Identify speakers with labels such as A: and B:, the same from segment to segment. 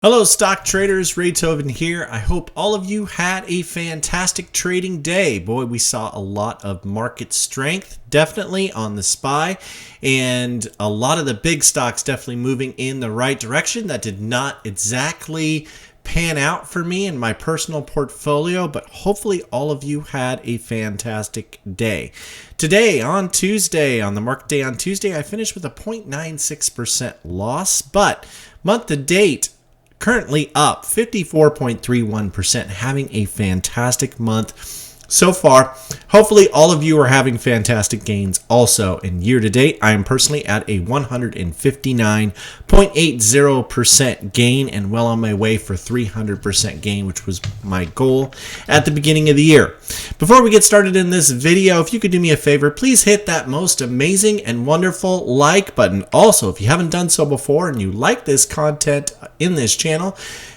A: Hello stock traders, Raythoven here. I hope all of you had a fantastic trading day. Boy, we saw a lot of market strength, definitely on the SPY, and a lot of the big stocks definitely moving in the right direction. That did not exactly pan out for me in my personal portfolio, but hopefully all of you had a fantastic day. Today, on Tuesday, on the market day on Tuesday, I finished with a 0.96% loss, but month to date, currently up 54.31%, having a fantastic month so far. Hopefully all of you are having fantastic gains also. And year to date, I am personally at a 159.80% gain and well on my way for 300% gain, which was my goal at the beginning of the year. Before we get started in this video, if you could do me a favor, please hit that most amazing and wonderful like button. Also, if you haven't done so before and you like this content in this channel,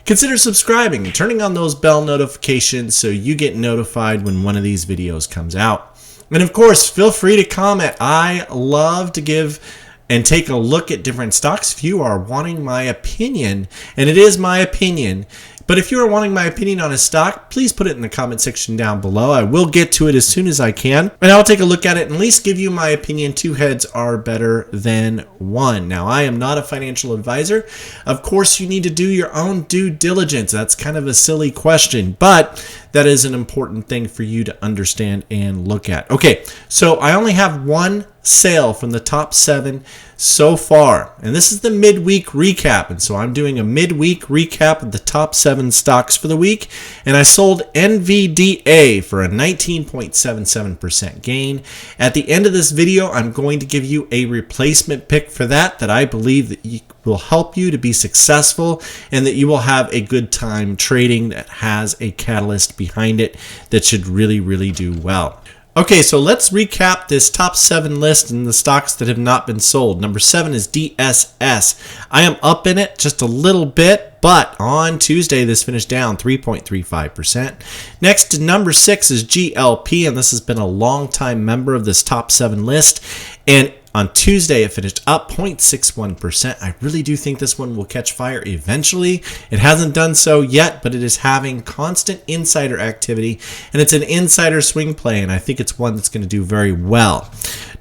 A: consider subscribing and turning on those bell notifications so you get notified when one of these videos comes out. And of course, feel free to comment. I love to give and take a look at different stocks if you are wanting my opinion, and it is my opinion. But if you are wanting my opinion on a stock, please put it in the comment section down below. I will get to it as soon as I can, and I'll take a look at it and at least give you my opinion. Two heads are better than one. Now, I am not a financial advisor. Of course, you need to do your own due diligence. That's kind of a silly question, but that is an important thing for you to understand and look at. Okay, so I only have one sale from the top 7 so far, and this is the midweek recap, and so I'm doing a midweek recap of the top 7 stocks for the week, and I sold NVDA for a 19.77% gain. At the end of this video, I'm going to give you a replacement pick for that I believe that will help you to be successful and that you will have a good time trading that has a catalyst behind it that should really do well. Okay, so let's recap this top 7 list and the stocks that have not been sold. Number 7 is DSS. I am up in it just a little bit, but on Tuesday this finished down 3.35%. Next to number 6 is GLP, and this has been a long time member of this top 7 list, and on Tuesday, it finished up 0.61%. I really do think this one will catch fire eventually. It hasn't done so yet, but it is having constant insider activity, and it's an insider swing play, and I think it's one that's going to do very well.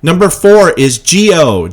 A: Number 4 is GEO,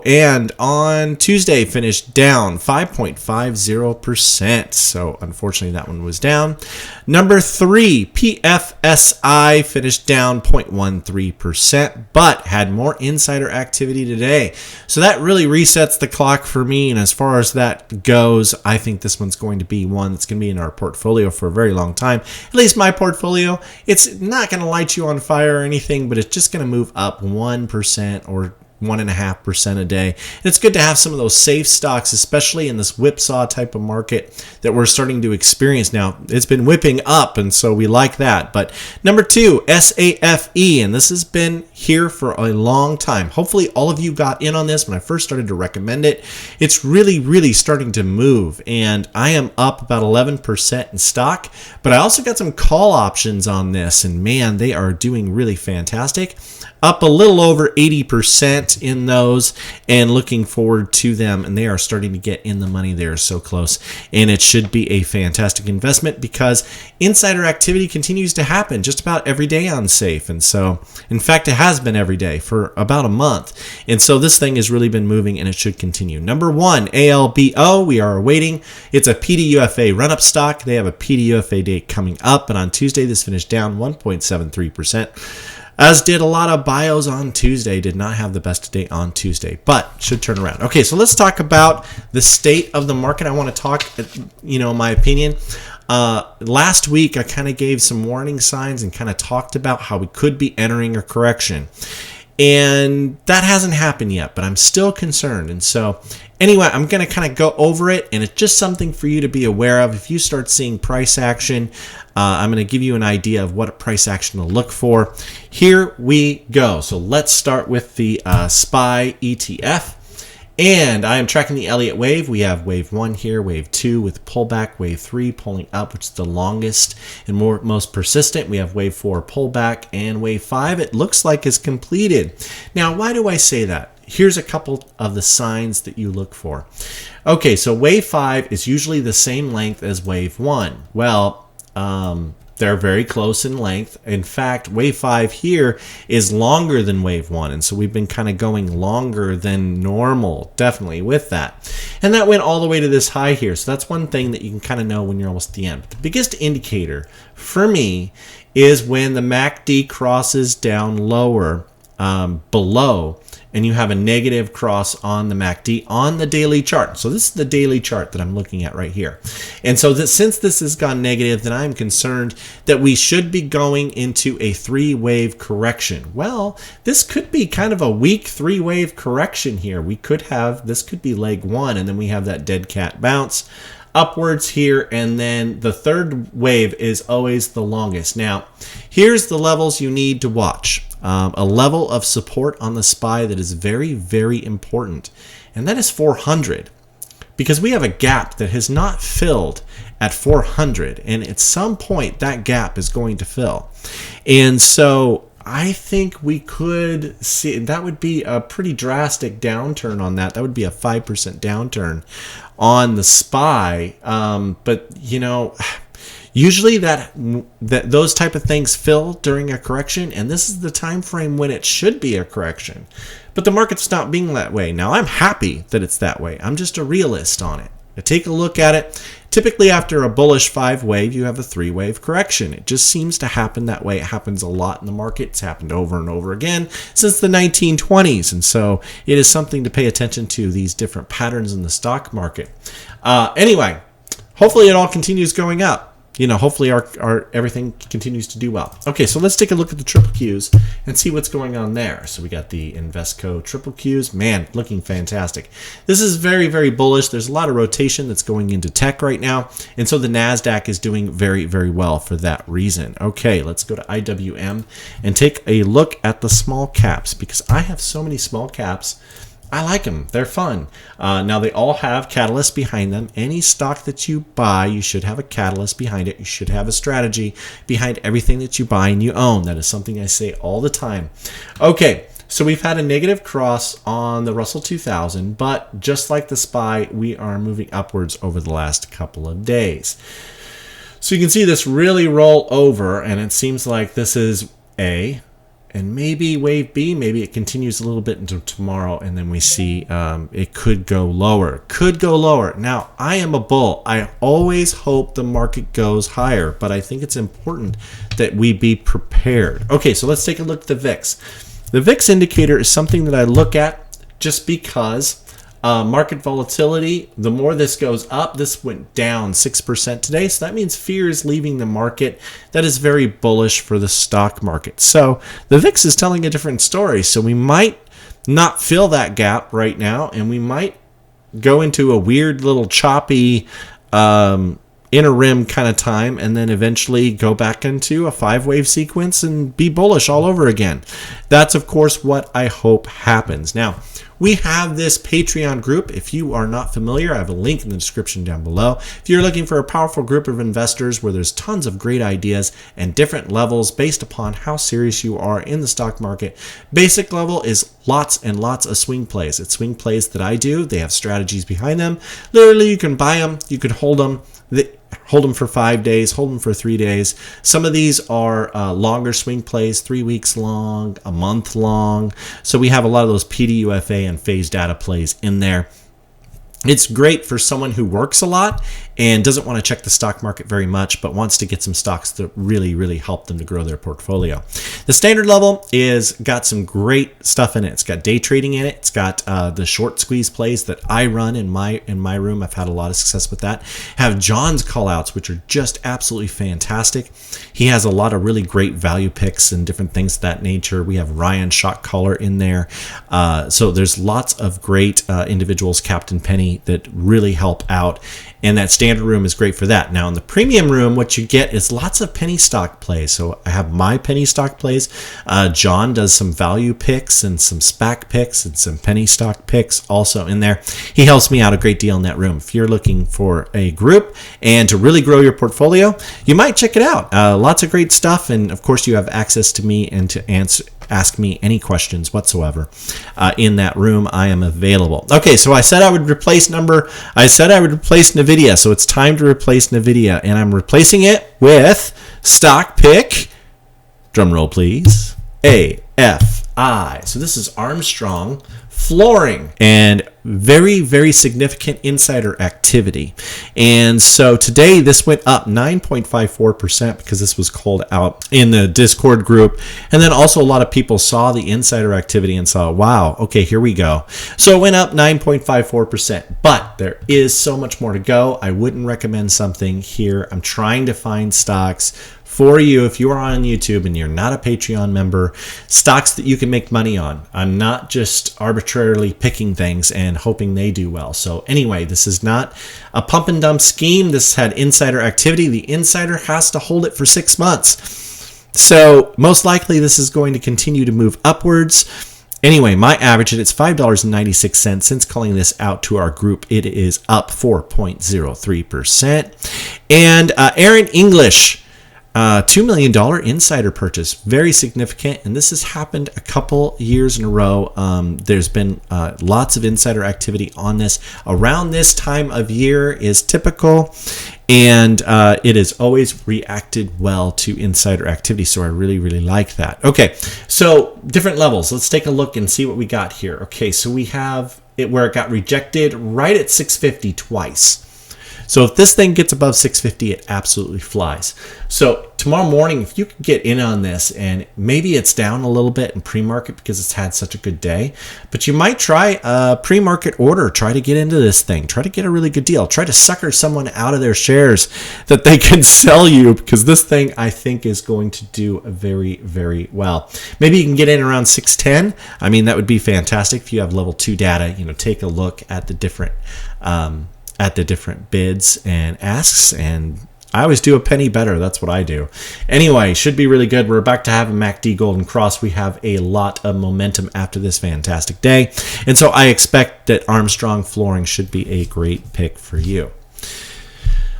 A: and on Tuesday finished down 5.50%. So unfortunately, that one was down. Number 3, PFSI, finished down 0.13%, but had more insider activity today. So that really resets the clock for me, and as far as that goes, I think this one's going to be one that's going to be in our portfolio for a very long time. At least my portfolio. It's not going to light you on fire or anything, but it's just going to move up 1% or 1.5% a day. And it's good to have some of those safe stocks, especially in this whipsaw type of market that we're starting to experience now. It's been whipping up, and so we like that. But number 2, SAFE, and this has been here for a long time. Hopefully all of you got in on this when I first started to recommend it. It's really starting to move, and I am up about 11% in stock, but I also got some call options on this, and man, they are doing really fantastic. Up a little over 80% in those, and looking forward to them, and they are starting to get in the money. They are so close, and it should be a fantastic investment because insider activity continues to happen just about every day on SAFE, and so in fact it has been every day for about a month, and so this thing has really been moving, and it should continue. Number 1, ALBO, we are awaiting. It's a PDUFA run-up stock. They have a PDUFA date coming up, and on Tuesday this finished down 1.73%. As did a lot of bios on Tuesday. Did not have the best day on Tuesday, but should turn around. Okay, so let's talk about the state of the market. I want to talk, my opinion. Last week, I kind of gave some warning signs and kind of talked about how we could be entering a correction. And that hasn't happened yet, but I'm still concerned. And so anyway, I'm going to kind of go over it, and it's just something for you to be aware of. If you start seeing price action, I'm going to give you an idea of what a price action to look for. Here we go. So let's start with the SPY ETF. And I am tracking the Elliott wave. We have wave 1 here, wave 2 with pullback, wave 3 pulling up, which is the longest and most persistent. We have wave 4 pullback, and wave 5, it looks like is completed. Now, why do I say that? here's a couple of the signs that you look for. Okay, so wave 5 is usually the same length as wave 1. Well, they're very close in length. In fact, wave 5 here is longer than wave 1. And so we've been kind of going longer than normal, definitely with that. And that went all the way to this high here. So that's one thing that you can kind of know when you're almost at the end. But the biggest indicator for me is when the MACD crosses down lower below, and you have a negative cross on the MACD on the daily chart. So this is the daily chart that I'm looking at right here. And so since this has gone negative, then I'm concerned that we should be going into a 3-wave correction. Well, this could be kind of a weak 3-wave correction here. This could be leg 1, and then we have that dead cat bounce upwards here, and then the 3rd wave is always the longest. Now, here's the levels you need to watch. A level of support on the SPY that is very, very important, and that is 400, because we have a gap that has not filled at 400, and at some point that gap is going to fill. And so I think we could see that would be a pretty drastic downturn on that. That would be a 5% downturn on the SPY. But you know, usually that those type of things fill during a correction, and this is the time frame when it should be a correction. But the market's not being that way. Now, I'm happy that it's that way. I'm just a realist on it. Now, take a look at it. Typically, after a bullish 5-wave, you have a 3-wave correction. It just seems to happen that way. It happens a lot in the market. It's happened over and over again since the 1920s. And so it is something to pay attention to, these different patterns in the stock market. Anyway, hopefully it all continues going up. You know, hopefully our everything continues to do well. Okay, so let's take a look at the triple Qs and see what's going on there. So we got the Invesco triple Qs. Man, looking fantastic. This is very, very bullish. There's a lot of rotation that's going into tech right now. And so the NASDAQ is doing very, very well for that reason. Okay, let's go to IWM and take a look at the small caps, because I have so many small caps. I like them. They're fun. Now, they all have catalysts behind them. Any stock that you buy, you should have a catalyst behind it. You should have a strategy behind everything that you buy and you own. That is something I say all the time. Okay, so we've had a negative cross on the Russell 2000, but just like the SPY, we are moving upwards over the last couple of days. So you can see this really roll over, and it seems like this is A, and maybe wave B, maybe it continues a little bit into tomorrow, and then we see it could go lower. Could go lower. Now, I am a bull. I always hope the market goes higher, but I think it's important that we be prepared. Okay, so let's take a look at the VIX. The VIX indicator is something that I look at just because market volatility, the more this goes up, this went down 6% today. So that means fear is leaving the market. That is very bullish for the stock market. So the VIX is telling a different story. So we might not fill that gap right now, and we might go into a weird little choppy interim kind of time, and then eventually go back into a 5-wave sequence and be bullish all over again. That's, of course, what I hope happens. Now, we have this Patreon group. If you are not familiar, I have a link in the description down below. If you're looking for a powerful group of investors where there's tons of great ideas and different levels based upon how serious you are in the stock market, basic level is lots and lots of swing plays. It's swing plays that I do. They have strategies behind them. Literally, you can buy them, you can hold them. Hold them for 5 days, hold them for 3 days. Some of these are longer swing plays, 3 weeks long, a month long. So we have a lot of those PDUFA and phase data plays in there. It's great for someone who works a lot and doesn't want to check the stock market very much, but wants to get some stocks that really, really help them to grow their portfolio. The standard level is got some great stuff in it. It's got day trading in it. It's got the short squeeze plays that I run in my room. I've had a lot of success with that. Have John's callouts, which are just absolutely fantastic. He has a lot of really great value picks and different things of that nature. We have Ryan Shot Caller in there. So there's lots of great individuals, Captain Penny, that really help out. And that standard room is great for that. Now in the premium room, what you get is lots of penny stock plays. So I have my penny stock plays. John does some value picks and some SPAC picks and some penny stock picks also in there. He helps me out a great deal in that room. If you're looking for a group and to really grow your portfolio, you might check it out. Lots of great stuff. And of course you have access to me and to ask me any questions whatsoever in that room. I am available. Okay, so I said I would replace NVIDIA, so it's time to replace NVIDIA, and I'm replacing it with stock pick, drum roll please, AFI. So this is Armstrong Flooring, and very, very significant insider activity. And so today this went up 9.54% because this was called out in the Discord group. And then also a lot of people saw the insider activity and saw, wow, okay, here we go. So it went up 9.54%, but there is so much more to go. I wouldn't recommend something here. I'm trying to find stocks for you if you are on YouTube and you're not a Patreon member, stocks that you can make money on. I'm not just arbitrarily picking things and hoping they do well. So anyway, this is not a pump and dump scheme. This had insider activity. The insider has to hold it for 6 months. So most likely this is going to continue to move upwards. Anyway, my average, it's $5.96 since calling this out to our group. It is up 4.03%. And Aaron English, $2 million insider purchase, very significant, and this has happened a couple years in a row. There's been lots of insider activity on this. Around this time of year is typical, and it has always reacted well to insider activity, so I really, really like that. Okay, so different levels. Let's take a look and see what we got here. Okay, so we have it where it got rejected right at 650 twice. So if this thing gets above 650, it absolutely flies. So tomorrow morning, if you could get in on this, and maybe it's down a little bit in pre-market because it's had such a good day, but you might try a pre-market order. Try to get into this thing. Try to get a really good deal. Try to sucker someone out of their shares that they can sell you, because this thing, I think, is going to do very, very well. Maybe you can get in around 610. I mean, that would be fantastic if you have level 2 data. You know, take a look at the different bids and asks, and I always do a penny better. That's what I do. Anyway, should be really good. We're about to have a MACD Golden Cross. We have a lot of momentum after this fantastic day, and so I expect that Armstrong Flooring should be a great pick for you.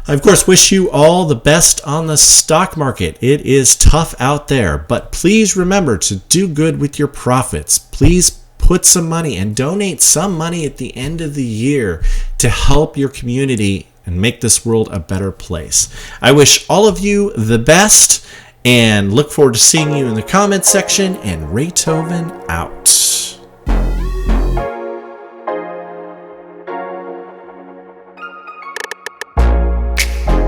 A: I, of course, wish you all the best on the stock market. It is tough out there, but please remember to do good with your profits. Please put some money and donate some money at the end of the year to help your community and make this world a better place. I wish all of you the best and look forward to seeing you in the comments section, and Raythoven out.